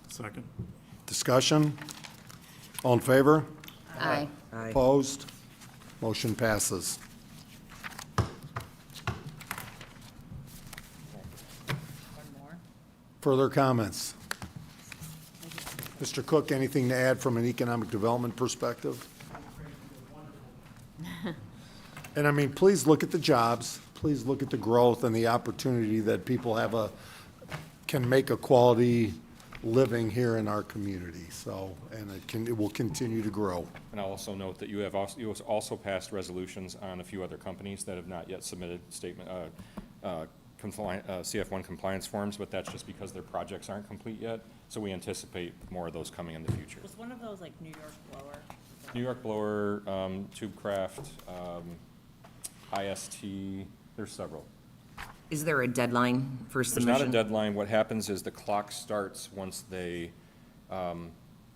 S6: Second.
S1: Discussion? All in favor?
S4: Aye.
S11: Aye.
S1: Opposed? Motion passes.
S7: One more.
S1: Further comments? Mr. Cook, anything to add from an economic development perspective? And I mean, please look at the jobs, please look at the growth and the opportunity that people can make a quality living here in our community, so, and it will continue to grow.
S15: And I'll also note that you have also passed resolutions on a few other companies that have not yet submitted statement, CF1 compliance forms, but that's just because their projects aren't complete yet. So we anticipate more of those coming in the future.
S7: Was one of those like New York blower?
S15: New York Blower, Tubecraft, IST, there's several.
S11: Is there a deadline for
S15: There's
S11: submission?
S15: not a deadline. What happens is the clock starts once they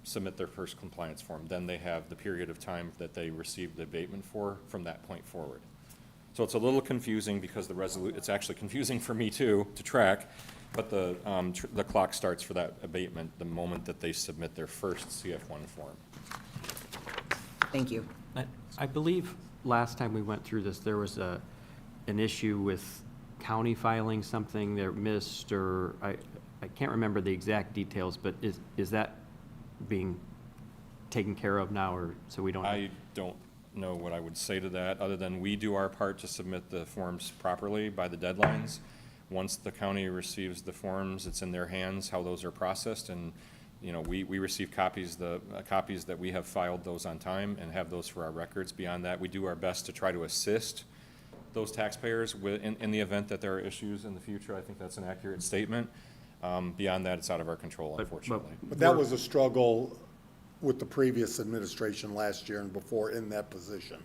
S15: submit their first compliance form. Then they have the period of time that they receive the abatement for from that point forward. So it's a little confusing because it's actually confusing for me too to track, but the clock starts for that abatement the moment that they submit their first CF1 form.
S11: Thank you.
S14: I believe last time we went through this, there was an issue with county filing something that missed, or I can't remember the exact details, but is that being taken care of now, or so we don't?
S15: I don't know what I would say to that, other than we do our part to submit the forms properly by the deadlines. Once the county receives the forms, it's in their hands how those are processed, and you know, we receive copies that we have filed those on time and have those for our records. Beyond that, we do our best to try to assist those taxpayers in the event that there are issues in the future. I think that's an accurate statement. Beyond that, it's out of our control, unfortunately.
S1: But that was a struggle with the previous administration last year and before in that position,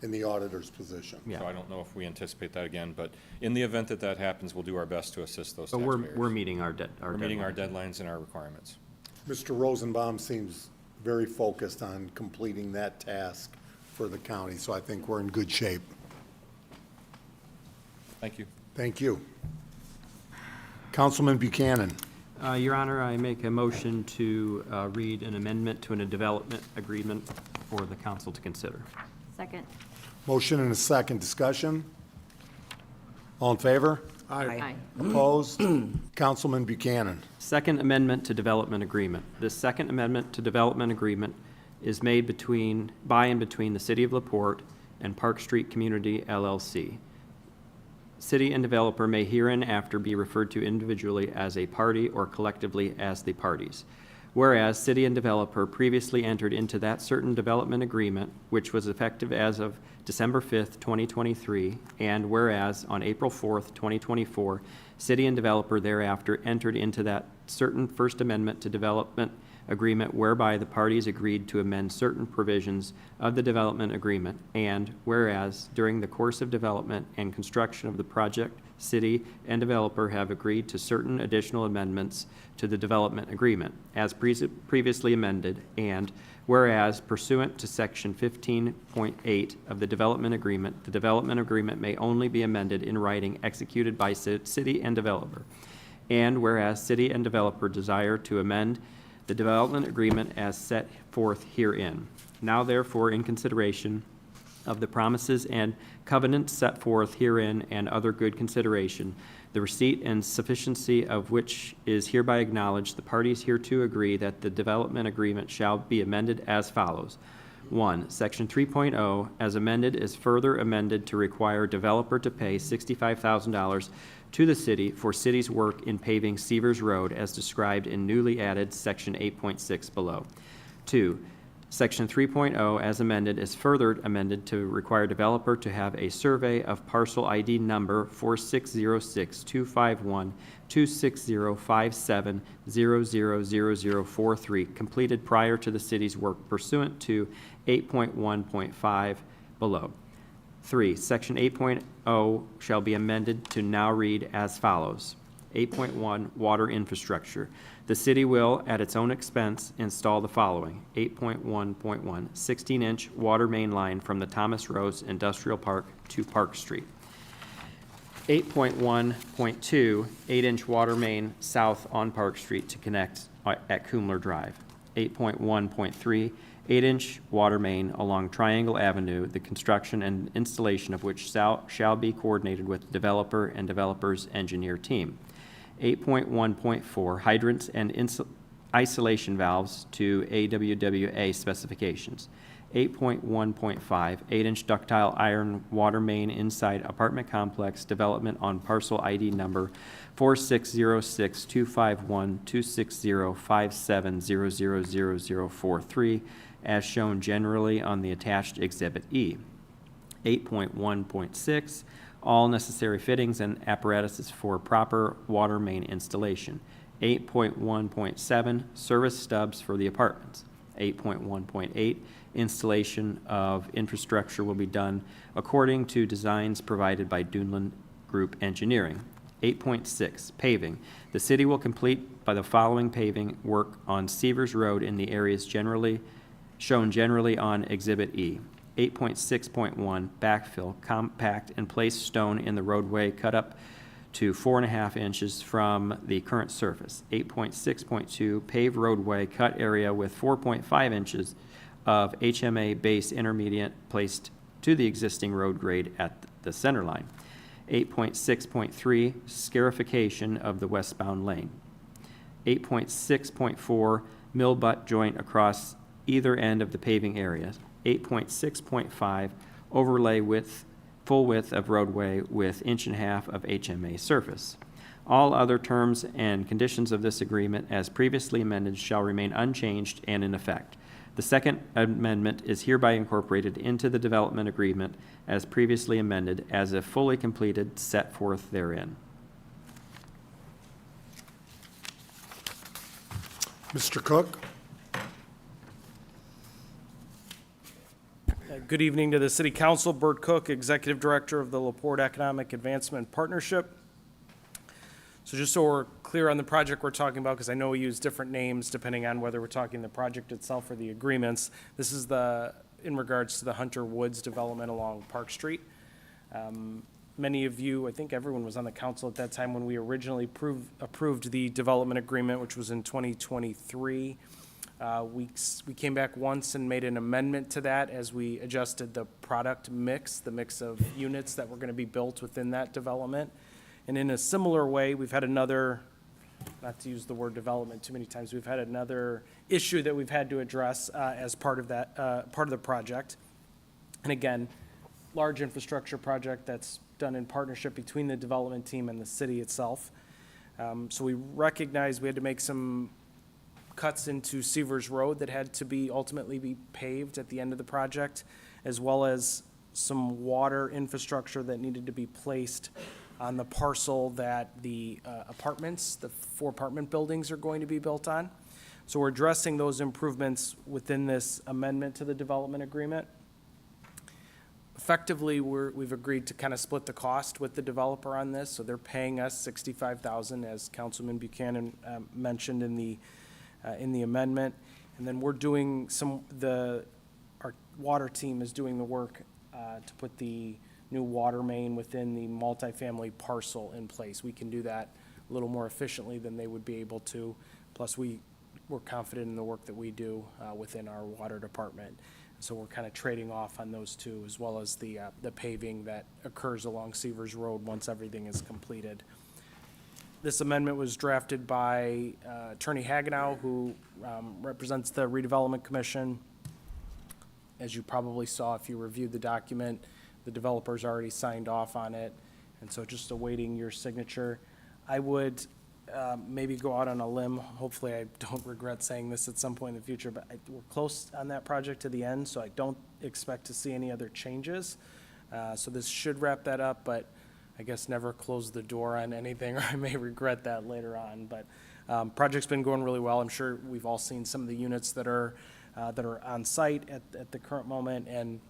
S1: in the auditor's position.
S15: So I don't know if we anticipate that again, but in the event that that happens, we'll do our best to assist those
S14: But
S15: taxpayers.
S14: we're meeting our
S15: We're meeting our
S14: deadline.
S15: deadlines and our requirements.
S1: Mr. Rosenbaum seems very focused on completing that task for the county, so I think we're in good shape.
S15: Thank you.
S1: Thank you. Councilman Buchanan.
S14: Your Honor, I make a motion to read an amendment to a development agreement for the council to consider.
S9: Second.
S1: Motion and a second. Discussion? All in favor?
S11: Aye.
S1: Opposed? Councilman Buchanan.
S14: Second Amendment to Development Agreement. This Second Amendment to Development Agreement is made by and between the City of LaPorte and Park Street Community LLC. City and developer may hereinafter be referred to individually as a party or collectively as the parties. Whereas city and developer previously entered into that certain development agreement, which was effective as of December 5th, 2023, and whereas on April 4th, 2024, city and developer thereafter entered into that certain First Amendment to development agreement whereby the parties agreed to amend certain provisions of the development agreement, and whereas during the course of development and construction of the project, city and developer have agreed to certain additional amendments to the development agreement as previously amended, and whereas pursuant to section 15.8 of the development agreement may only be amended in writing executed by city and developer, and whereas city and developer desire to amend the development agreement as set forth herein. Now therefore, in consideration of the promises and covenants set forth herein and other good consideration, the receipt and sufficiency of which is hereby acknowledged, the parties hereto agree that the development agreement shall be amended as follows. 1. Section 3.0, as amended, is further amended to require developer to pay $65,000 to the city for city's work in paving Severs Road as described in newly added Section 8.6 below. 2. Section 3.0, as amended, is further amended to require developer to have a survey of parcel ID number 4606-251-26057-000043 completed prior to the city's work pursuant to 8.1.5 below. 3. Section 8.0 shall be amended to now read as follows. 8.1 Water Infrastructure. The city will, at its own expense, install the following. 8.1.1 16-inch water main line from the Thomas Rose Industrial Park to Park Street. 8.1.2 8-inch water main south on Park Street to connect at Kumler Drive. 8.1.3 8-inch water main along Triangle Avenue, the construction and installation of which shall be coordinated with the developer and developer's engineer team. 8.1.4 hydrants and isolation valves to AWWA specifications. 8.1.5 8-inch ductile iron water main inside apartment complex development on parcel ID number 4606-251-26057-000043 as shown generally on the attached Exhibit E. 8.1.6 all necessary fittings and apparatuses for proper water main installation. 8.1.7 service stubs for the apartments. 8.1.8 installation of infrastructure will be done according to designs provided by Dunlin Group Engineering. 8.6 paving. The city will complete by the following paving work on Severs Road in the areas shown generally on Exhibit E. 8.6.1 backfill, compact and place stone in the roadway cut up to 4.5 inches from the current surface. 8.6.2 pave roadway cut area with 4.5 inches of HMA base intermediate placed to the existing road grade at the center line. 8.6.3 scarification of the westbound lane. 8.6.4 mill butt joint across either end of the paving area. 8.6.5 overlay width, full width of roadway with 1.5 inches of HMA surface. All other terms and conditions of this agreement as previously amended shall remain unchanged and in effect. The second amendment is hereby incorporated into the development agreement as previously amended as if fully completed set forth therein.
S1: Mr. Cook?
S16: Good evening to the City Council. Bert Cook, Executive Director of the LaPorte Economic Advancement Partnership. So just so we're clear on the project we're talking about, because I know we use different names depending on whether we're talking the project itself or the agreements. This is in regards to the Hunter Woods development along Park Street. Many of you, I think everyone was on the council at that time when we originally approved the development agreement, which was in 2023. We came back once and made an amendment to that as we adjusted the product mix, the mix of units that were going to be built within that development. And in a similar way, we've had another, not to use the word development too many times, we've had another issue that we've had to address as part of that, part of the project. And again, large infrastructure project that's done in partnership between the development team and the city itself. So we recognized we had to make some cuts into Severs Road that had to ultimately be paved at the end of the project, as well as some water infrastructure that needed to be placed on the parcel that the apartments, the 4 apartment buildings are going to be built on. So we're addressing those improvements within this amendment to the development agreement. Effectively, we've agreed to kind of split the cost with the developer on this, so they're paying us $65,000, as Councilman Buchanan mentioned in the amendment. And then we're doing our water team is doing the work to put the new water main within the multifamily parcel in place. We can do that a little more efficiently than they would be able to. Plus, we we're confident in the work that we do within our water department. So we're kind of trading off on those two, as well as the paving that occurs along Severs Road once everything is completed. This amendment was drafted by Attorney Hagenow, who represents the Redevelopment Commission. As you probably saw if you reviewed the document, the developer's already signed off on it, and so just awaiting your signature. I would maybe go out on a limb, hopefully I don't regret saying this at some point in the future, but we're close on that project to the end, so I don't expect to see any other changes. So this should wrap that up, but I guess never close the door on anything, or I may regret that later on. But project's been going really well. I'm sure we've all seen some of the units that are on site at the current moment, and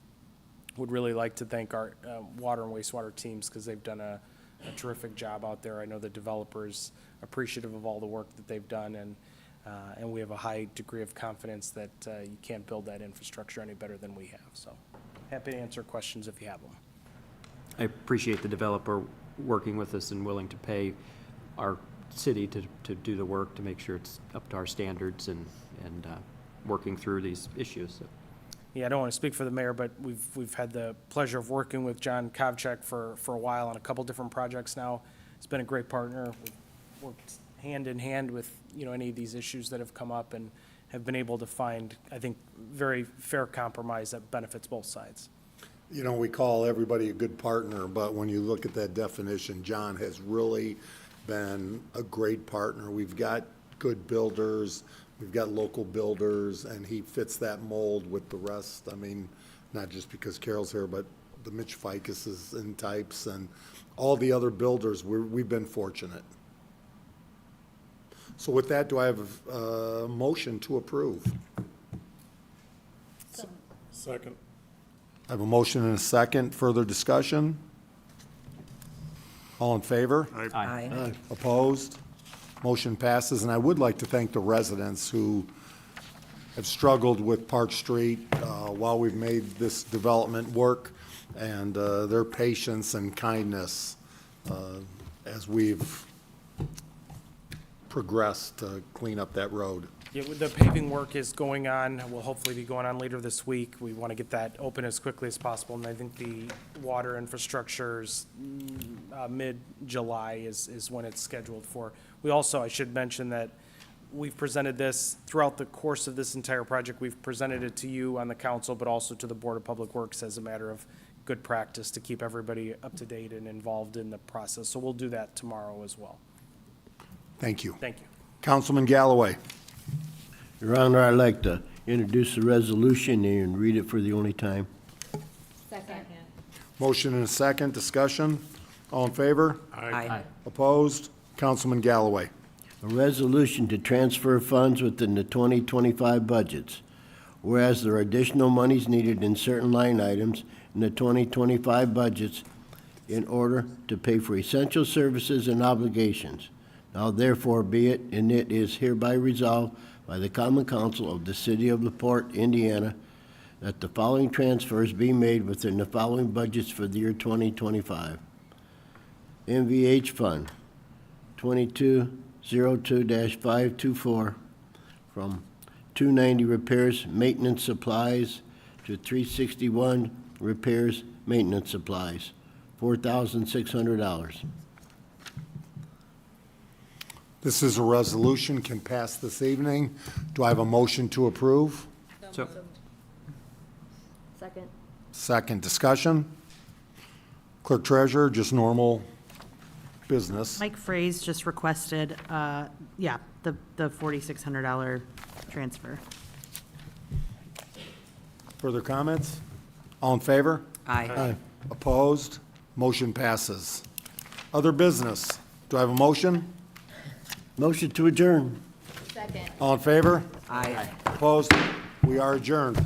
S16: would really like to thank our water and wastewater teams, because they've done a terrific job out there. I know the developers appreciative of all the work that they've done, and we have a high degree of confidence that you can't build that infrastructure any better than we have. So happy to answer questions if you have them.
S14: I appreciate the developer working with us and willing to pay our city to do the work, to make sure it's up to our standards and working through these issues. So.
S16: Yeah, I don't want to speak for the mayor, but we've had the pleasure of working with John Kovchek for a while on a couple different projects now. He's been a great partner. We've worked hand in hand with, any of these issues that have come up, and have been able to find, I think, very fair compromise that benefits both sides.
S1: We call everybody a good partner, but when you look at that definition, John has really been a great partner. We've got good builders, we've got local builders, and he fits that mold with the rest. I mean, not just because Carol's here, but the Mitch Ficuses and types and all the other builders, we've been fortunate. So with that, do I have a motion to approve?
S2: Second.
S1: I have a motion and a second. Further discussion? All in favor?
S11: Aye.
S1: Opposed? Motion passes. And I would like to thank the residents who have struggled with Park Street while we've made this development work, and their patience and kindness as we've progressed to clean up that road.
S16: Yeah, the paving work is going on, will hopefully be going on later this week. We want to get that open as quickly as possible, and I think the water infrastructure's mid-July is when it's scheduled for. We also, I should mention that we've presented this throughout the course of this entire project. We've presented it to you on the council, but also to the Board of Public Works as a matter of good practice to keep everybody up to date and involved in the process. So we'll do that tomorrow as well.
S1: Thank you.
S16: Thank you.
S1: Councilman Galloway.
S8: Your Honor, I'd like to introduce the resolution and read it for the only time.
S9: Second.
S1: Motion and a second. Discussion? All in favor?
S11: Aye.
S1: Opposed? Councilman Galloway.
S8: A resolution to transfer funds within the 2025 budgets. Whereas there are additional monies needed in certain line items in the 2025 budgets in order to pay for essential services and obligations. Now therefore be it, and it is hereby resolved by the Common Council of the City of LaPorte, Indiana, that the following transfers be made within the following budgets for the year 2025. MVH Fund 2202-524 from 290 repairs, maintenance supplies to 361 repairs, maintenance supplies, $4,600.
S1: This is a resolution, can pass this evening. Do I have a motion to approve?
S14: So,
S9: Second.
S1: Second. Discussion? Clerk Treasurer, just normal business.
S3: Mike Fraze just requested, the $4,600 transfer.
S1: Further comments? All in favor?
S11: Aye.
S1: Opposed? Motion passes. Other business? Do I have a motion?
S8: Motion to adjourn.
S9: Second.
S1: All in favor?
S11: Aye.
S1: Opposed? We are adjourned.